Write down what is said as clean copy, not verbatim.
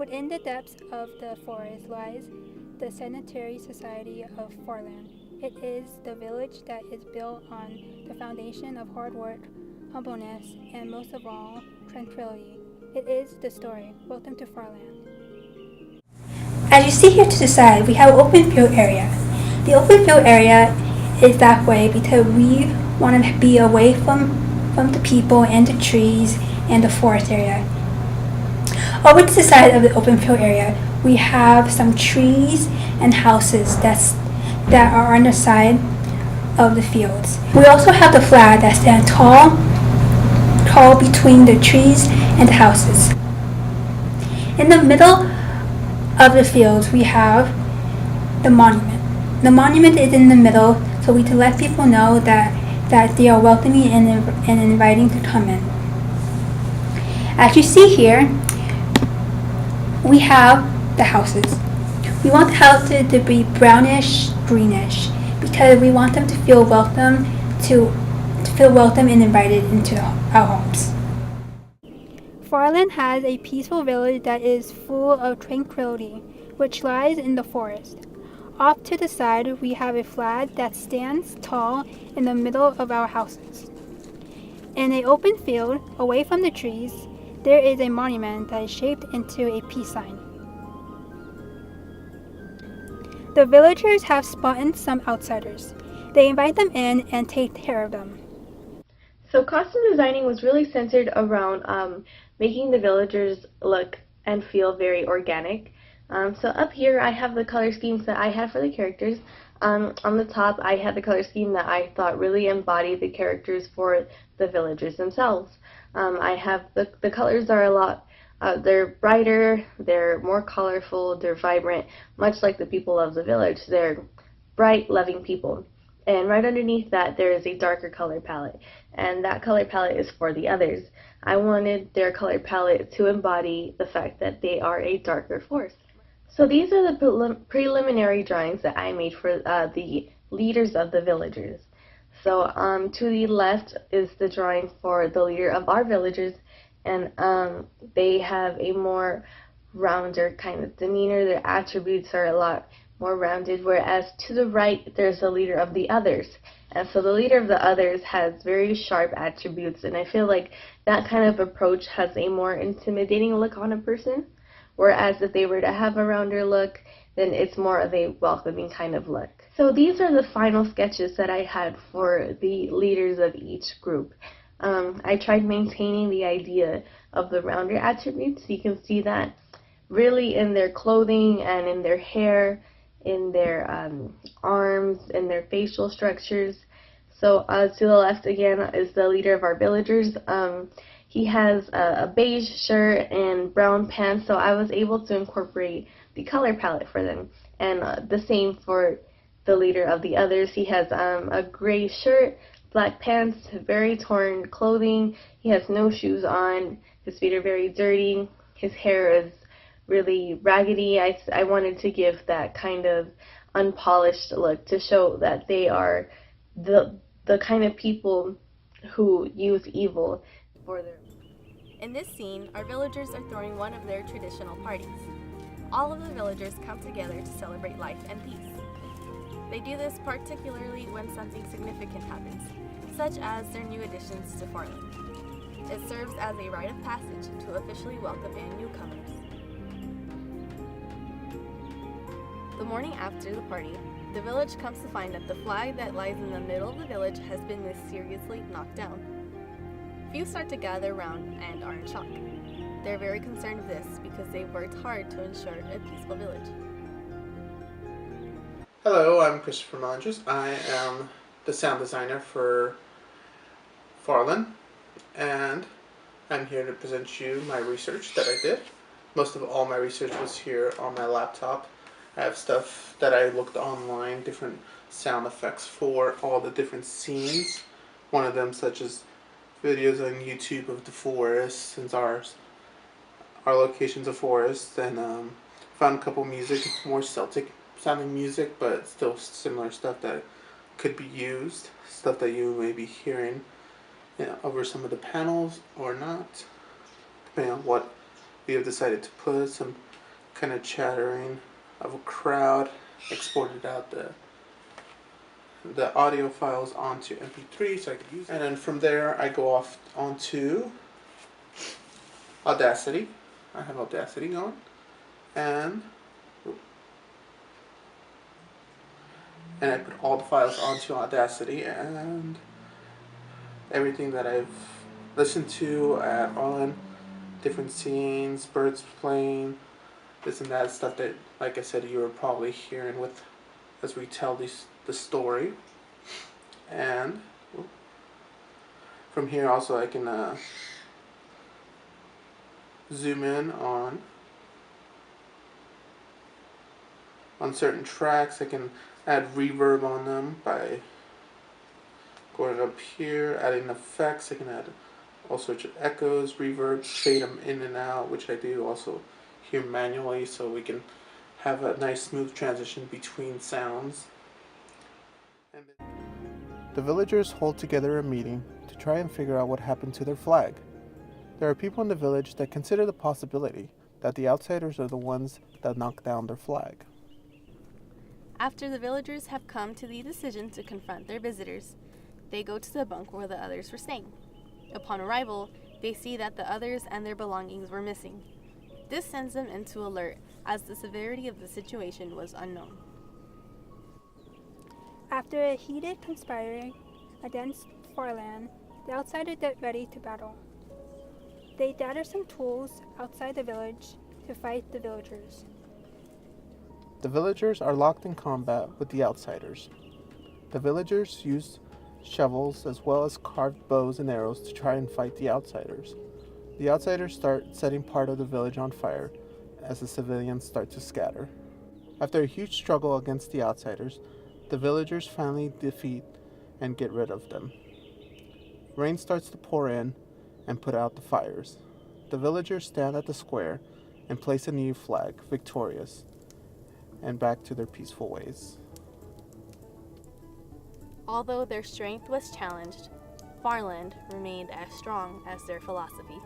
Within the depths of the forest lies the Sanitary Society of Farland. It is the village that is built on the foundation of hard work, humbleness, and most of all, tranquility. It is the story. Welcome to Farland. As you see here to the side, we have an open field area. The open field area is that way because we want to be away from the people and the trees and the forest area. Over to the side of the open field area, we have some trees and houses that are on the side of the fields. We also have the flag that stands tall between the trees and the houses. In the middle of the fields, we have the monument. The monument is in the middle, so we to let people know that they are welcoming and inviting to come in. As you see here, we have the houses. We want the houses to be brownish, greenish, because we want them to feel welcome and invited into our homes. Farland has a peaceful village that is full of tranquility, which lies in the forest. Off to the side, we have a flag that stands tall in the middle of our houses. In an open field, away from the trees, there is a monument that is shaped into a peace sign. The villagers have spotted some outsiders. They invite them in and take care of them. So costume designing was really centered around making the villagers look and feel very organic. So up here I have the color schemes that I had for the characters. On the top I had the color scheme that I thought really embodied the characters for the villagers themselves. I have the colors are a lot, they're brighter, they're more colorful, they're vibrant, much like the people of the village. They're bright, loving people. And right underneath that there is a darker color palette, and that color palette is for the others. I wanted their color palette to embody the fact that they are a darker force. So these are the preliminary drawings that I made for the leaders of the villagers. So to the left is the drawing for the leader of our villagers, and they have a more rounder kind of demeanor. Their attributes are a lot more rounded, whereas to the right there's the leader of the others. And so the leader of the others has very sharp attributes, and I feel like that kind of approach has a more intimidating look on a person, whereas if they were to have a rounder look, then it's more of a welcoming kind of look. So these are the final sketches that I had for the leaders of each group. I tried maintaining the idea of the rounder attributes. You can see that really in their clothing and in their hair, in their arms, in their facial structures. So to the left again is the leader of our villagers. He has a beige shirt and brown pants, so I was able to incorporate the color palette for them. And the same for the leader of the others. He has a gray shirt, black pants, very torn clothing. He has no shoes on. His feet are very dirty. His hair is really raggedy. I wanted to give that kind of unpolished look to show that they are the kind of people who use evil for their... In this scene, our villagers are throwing one of their traditional parties. All of the villagers come together to celebrate life and peace. They do this particularly when something significant happens, such as their new additions to Farland. It serves as a rite of passage to officially welcome in newcomers. The morning after the party, the village comes to find that the flag that lies in the middle of the village has been mysteriously knocked down. Few start to gather around and are in shock. They're very concerned with this because they've worked hard to ensure a peaceful village. Hello, I'm Christopher Mondres. I am the sound designer for Farland, and I'm here to present you my research that I did. Most of all my research was here on my laptop. I have stuff that I looked online, different sound effects for all the different scenes. One of them such as videos on YouTube of the forest, since our location's a forest, and found a couple music, more Celtic sounding music, but still similar stuff that could be used, stuff that you may be hearing over some of the panels or not, depending on what we have decided to put some kind of chattering of a crowd, exported out the audio files onto MP3 so I could use it. And then from there I go off onto Audacity. I have Audacity going, and I put all the files onto Audacity, and everything that I've listened to, add on different scenes, birds playing, this and that stuff that, like I said, you were probably hearing with as we tell the story. And from here also I can zoom in on certain tracks. I can add reverb on them by going up here, adding effects. I can add all sorts of echoes, reverbs, fade them in and out, which I do also here manually, so we can have a nice smooth transition between sounds. The villagers hold together a meeting to try and figure out what happened to their flag. There are people in the village that consider the possibility that the outsiders are the ones that knocked down their flag. After the villagers have come to the decision to confront their visitors, they go to the bunk where the others were staying. Upon arrival, they see that the others and their belongings were missing. This sends them into alert, as the severity of the situation was unknown. After a heated conspiring against Farland, the outsiders get ready to battle. They gather some tools outside the village to fight the villagers. The villagers are locked in combat with the outsiders. The villagers use shovels as well as carved bows and arrows to try and fight the outsiders. The outsiders start setting part of the village on fire as the civilians start to scatter. After a huge struggle against the outsiders, the villagers finally defeat and get rid of them. Rain starts to pour in and put out the fires. The villagers stand at the square and place a new flag, victorious, and back to their peaceful ways. Although their strength was challenged, Farland remained as strong as their philosophy.